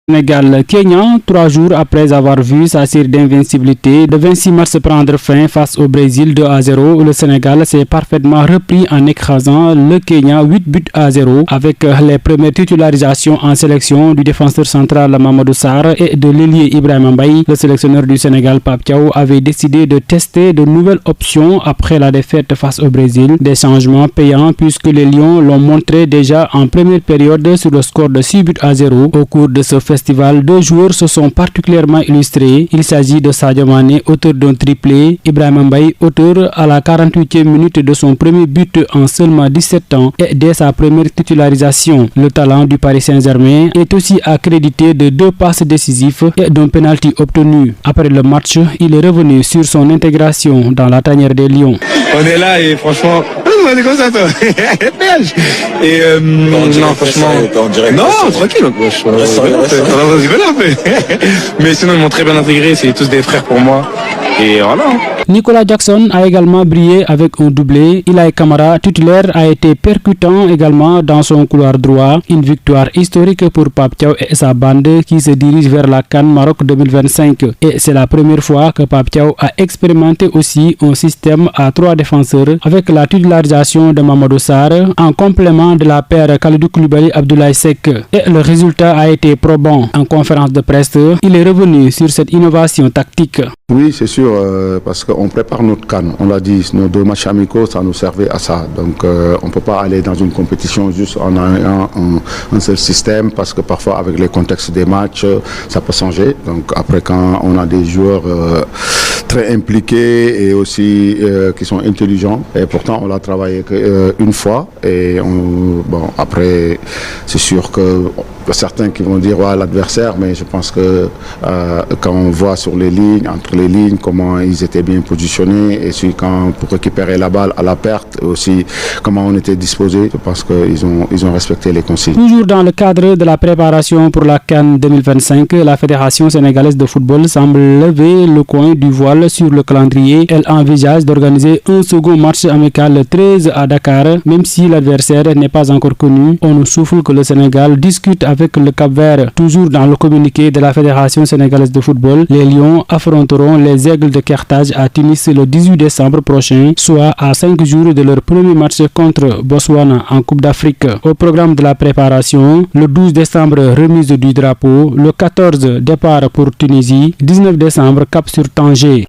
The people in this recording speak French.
Sénégal-Kenya, 3 jours après avoir vu sa série d'invincibilité le 26 mars prendre fin face au Brésil 2-0, le Sénégal s'est parfaitement repris en écrasant le Kenya 8-0 avec les premières titularisations en sélection du défenseur central Mamadou Sarr et de l'ailier Ibrahima Mbaye. Le sélectionneur du Sénégal, Pape Thiaw, avait décidé de tester de nouvelles options après la défaite face au Brésil. Des changements payants puisque les Lions l'ont montré déjà en première période sur le score de 6-0. Au cours de ce festival, 2 joueurs se sont particulièrement illustrés. Il s'agit de Sadio Mané, auteur d'un triplé, Ibrahima Mbaye, auteur à la 48e minute de son premier but en seulement 17 ans et dès sa première titularisation. Le talent du Paris Saint-Germain est aussi accrédité de 2 passes décisives et d'un penalty obtenu. Après le match, il est revenu sur son intégration dans la tanière des Lions. On est là et franchement... On est comme ça, toi. Et non, franchement... Non, tranquille. Mais sinon, ils m'ont très bien intégré. C'est tous des frères pour moi. Et voilà. Nicolas Jackson a également brillé avec un doublé. Ilaï Kamara, titulaire, a été percutant également dans son couloir droit. Une victoire historique pour Pape Thiaw et sa bande qui se dirige vers la CAN Maroc 2025. Et c'est la première fois que Pape Thiaw a expérimenté aussi un système à 3 défenseurs avec la titularisation de Mamadou Sarr en complément de la paire Kalidou Koulibaly Abdoulaye Seck. Et le résultat a été probant. En conférence de presse, il est revenu sur cette innovation tactique. Oui, c'est sûr, parce qu'on prépare notre CAN. On l'a dit, nos 2 matchs amicaux, ça nous servait à ça. Donc, on ne peut pas aller dans une compétition juste en ayant un seul système, parce que parfois, avec les contextes des matchs, ça peut changer. Donc, après, quand on a des joueurs très impliqués et aussi qui sont intelligents, et pourtant, on l'a travaillé une fois. Et bon, après, c'est sûr que certains qui vont dire ouais, l'adversaire, mais je pense que quand on voit sur les lignes, entre les lignes, comment ils étaient bien positionnés et puis quand pour récupérer la balle à la perte, aussi comment on était disposé, je pense qu'ils ont respecté les consignes. Toujours dans le cadre de la préparation pour la CAN 2025, la Fédération sénégalaise de football semble lever le coin du voile sur le calendrier. Elle envisage d'organiser un second match amical le 13 à Dakar, même si l'adversaire n'est pas encore connu. On nous souffle que le Sénégal discute avec le Cap-Vert. Toujours dans le communiqué de la Fédération sénégalaise de football, les Lions affronteront les Aigles de Carthage à Tunis le 18 décembre prochain, soit à 5 jours de leur premier match contre Botswana en Coupe d'Afrique. Au programme de la préparation, le 12 décembre, remise du drapeau, le 14 départ pour Tunisie, 19 décembre, cap sur Tanger.